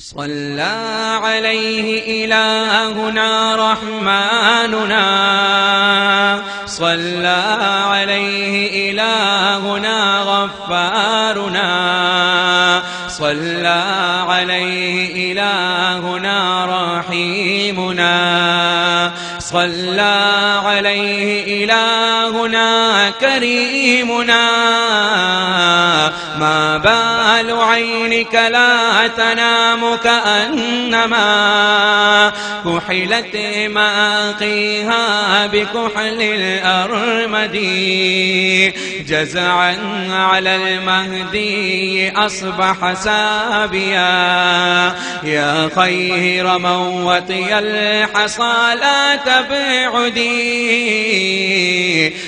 صلى عليه إلهنا رحماننا صلى عليه إلهنا غفارنا صلى عليه إلهنا رحيمنا صلى عليه إلهنا كريمنا ما بال عينك لا تنام كأنما كحلت ماقيها بكحل الأرمد جزعا على المهدي أصبح سابيا يا خير من وطي الحصى لا تبعدي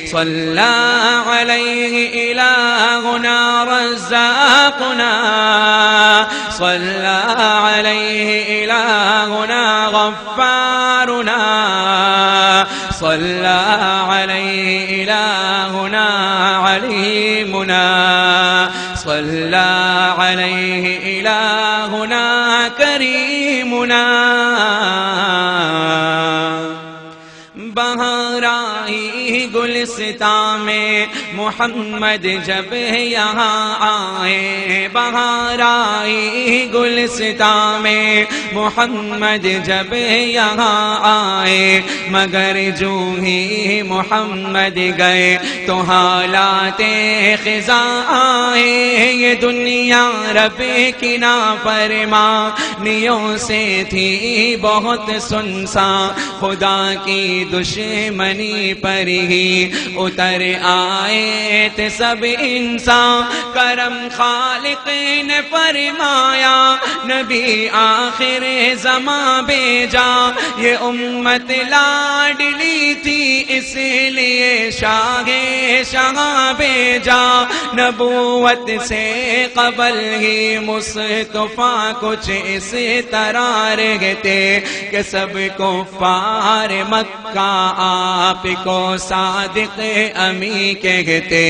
صلى عليه إلهنا رزاقنا صلى عليه إلهنا غفارنا صلى عليه إلهنا عليمنا صلى عليه إلهنا كريمنا بہار آئی گلستان میں محمد جب یہاں آئے بہار آئی گلستان میں محمد جب یہاں آئے مگر جو ہی محمد گئے تو حالات خزاں آئے یہ دنیا رب کی نافرمانیوں سے تھی بہت سنسان خدا کی دشمنی پر ہی اتر آئے تھے سب انسان کرم خالق نے فرمایا نبی آخر زمان بھیجا یہ امت لاڈلی تھی اس لیے شاہ بھیجا نبوت سے قبل ہی مصطفیٰ کچھ اس طرح رہتے کہ سب کفار مکہ آپ کو صادق امی کہتے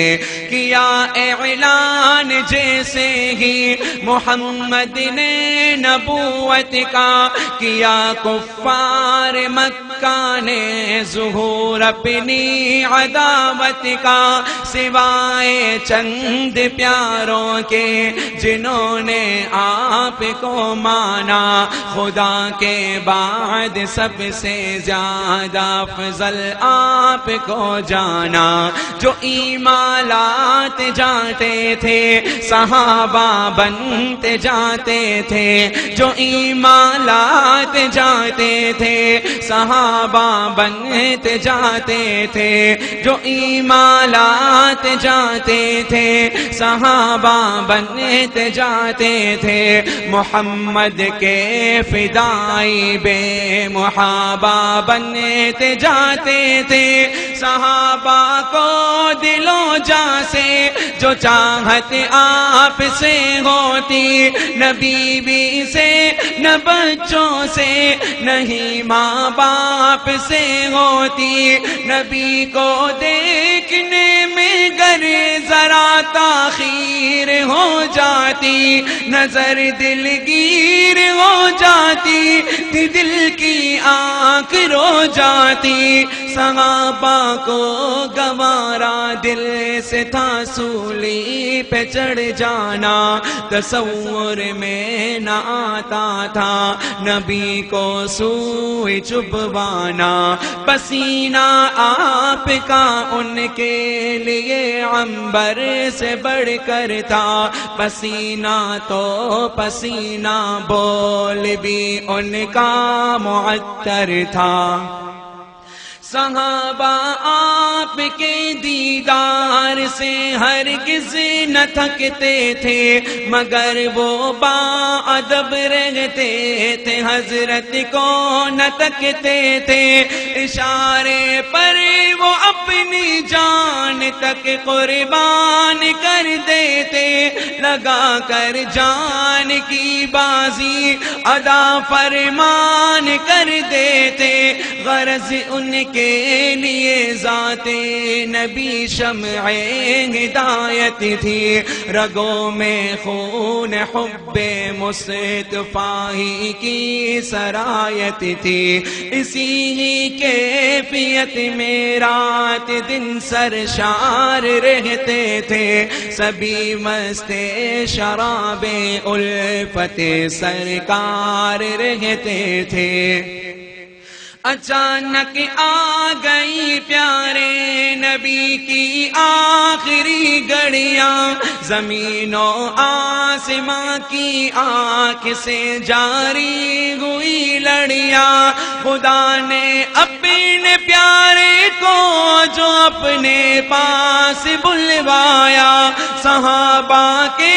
کیا اعلان جیسے ہی محمد نے نبوت کا کیا کفار مکہ نے ظہور اپنی عداوت کا سوائے چند پیاروں کے جنہوں نے آپ کو مانا خدا کے بعد سب سے زیادہ افضل آپ کو جانا جو ایمان لاتے جاتے تھے صحابہ بنتے جاتے تھے جو ایمان لاتے جاتے تھے صحابہ بنتے جاتے تھے جو ایمان لاتے جاتے تھے صحابہ بنتے جاتے تھے محمد کے فدائی بے محابہ بنتے جاتے تھے صحابہ کو دلوں جاں سے جو چاہت آپ سے ہوتی نہ بیوی سے نہ بچوں سے نہیں ماں باپ سے ہوتی نبی کو دیکھنے میں گر ذرا تاخیر ہو جاتی نظر دلگیر ہو جاتی دل کی آنکھ رو جاتی صحابہ کو گوارا دل سے تھا سولی پہ چڑھ جانا تصور میں نہ آتا تھا نبی کو سوئی چبوانا پسینہ آپ کا ان کے لیے عنبر سے بڑھ کر تھا پسینہ تو پسینہ بول بھی ان کا معطر تھا صحابہ آپ کے دیدار سے ہرگز نہ تھکتے تھے مگر وہ باادب رہتے تھے حضرت کو نہ تکتے تھے اشارے پر وہ اپنی جان تک قربان کر دیتے لگا کر جان کی بازی ادا فرمان کر دیتے غرض ان کے لیے ذات نبی شمع ہدایت تھی، رگوں میں خون حب مصطفیٰ ہی کی سرایت تھی، اسی ہی کیفیت میں رات دن سرشار رہتے تھے، سبھی مست شراب الفت سرکار رہتے تھے۔ اچانک آ گئی پیارے نبی کی آخری گھڑیاں، زمین و آسمان کی آنکھ سے جاری ہوئی لڑیاں، خدا نے اپنے پیارے کو جو اپنے پاس بلوایا، صحابہ کے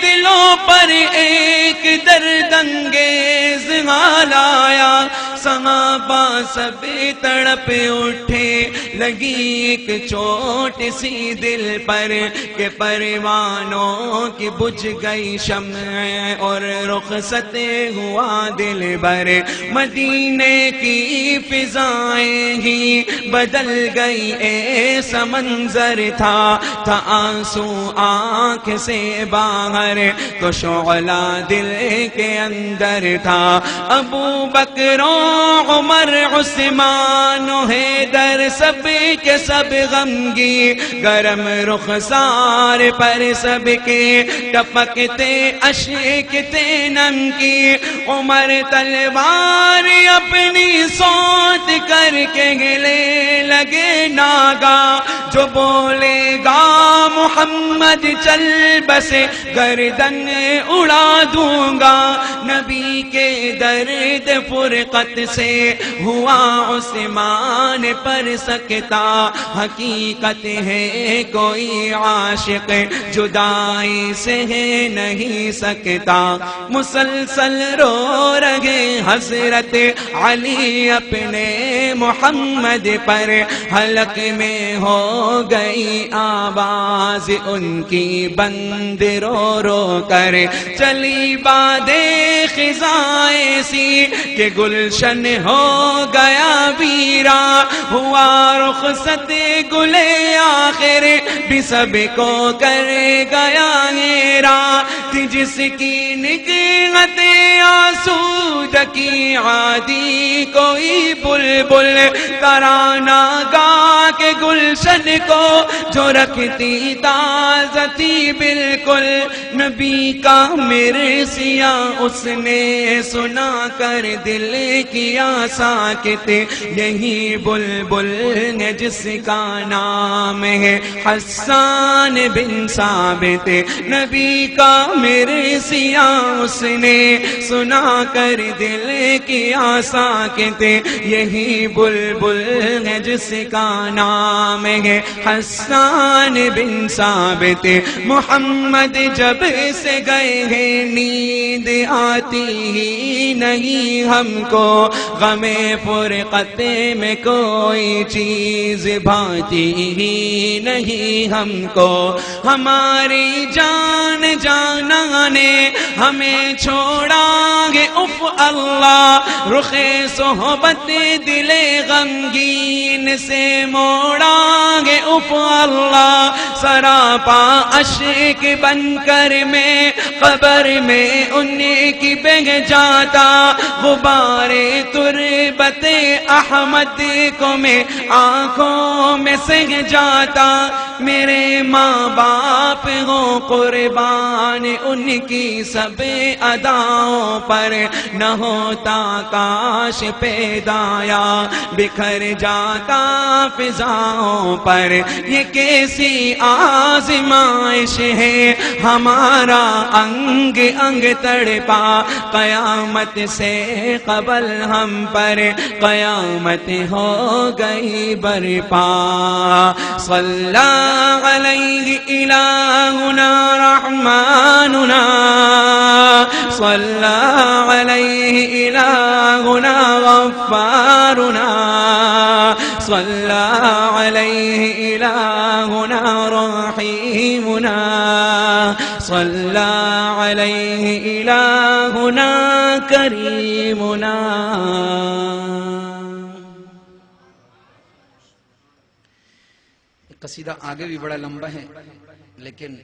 دلوں پر ایک درد انگیز حال آیا، صحابہ سب تڑپ اٹھے، لگی ایک چوٹ سی دل پر کہ پروانوں کی بجھ گئی شمع اور رخصت ہوا دل بھر، مدینے کی فضائیں ہی بدل گئی، ایسا منظر تھا آنسو آنکھ سے باہر تو شعلہ دل کے اندر تھا، ابو بکر عمر عثمان و حیدر سب کے سب غمگی، گرم رخسار پر سب کے ٹپکتے اشک تھے نم کی، عمر تلوار اپنی سوت کر کے گلے لگے ناگا، جو بولے گا محمد چل بسے گردن اڑا دوں گا، نبی کے درد فرقت سے ہوا عثمان پر سکتا، حقیقت ہے کوئی عاشق جدائی سے نہیں سکتا، مسلسل رو رہے حضرت علی اپنے محمد پر، حلق میں ہو گئی آواز ان کی بند رو رو کر، چلی بادیں خزائیں سی کہ گلشن ہو گیا ویرا، ہوا رخصت گلے آخر بھی سب کو کر گیا ہیرا، تھی جس کی نگہت آسودگی عادی کوئی بلبل، ترانہ گا کے گلشن کو جو رکھتی تازتی بالکل، نبی کا مرثیہ اس نے سنا کر دل کیا ساکت، یہی بلبل ہے جس کا نام ہے حسان بن ثابت، نبی کا مرثیہ اس نے سنا کر دل کیا ساکت، یہی بلبل ہے جس کا نام ہے حسان بن ثابت، محمد جب سے گئے ہیں نیند آتی ہی نہیں ہم کو، غم فرقت میں کوئی چیز بھاتی ہی نہیں ہم کو، ہماری جان جانا نے ہمیں چھوڑا گے اف اللہ، رخ صحبت دل غمگین سے موڑا گے اف اللہ، سراپا اشک بن کر میں قبر میں ان کی بہہ جاتا، غبار تربت احمد کو میں آنکھوں میں سہ جاتا، میرے ماں باپ ہو قربان ان کی سب اداؤں پر، نہ ہوتا کاش پیدایا بکھر جاتا فضاؤں پر، یہ کیسی آزمائش ہے ہمارا انگ انگ تڑپا، قیامت سے قبل ہم پر قیامت ہو گئی برپا، صلی علیہ الہنا رحماننا، صلی علیہ الہنا غفارنا، صلی علیہ الہنا رحیمنا، صلی علیہ الہنا کریمنا۔ قصیدہ آگے بھی بڑا لمبا ہے لیکن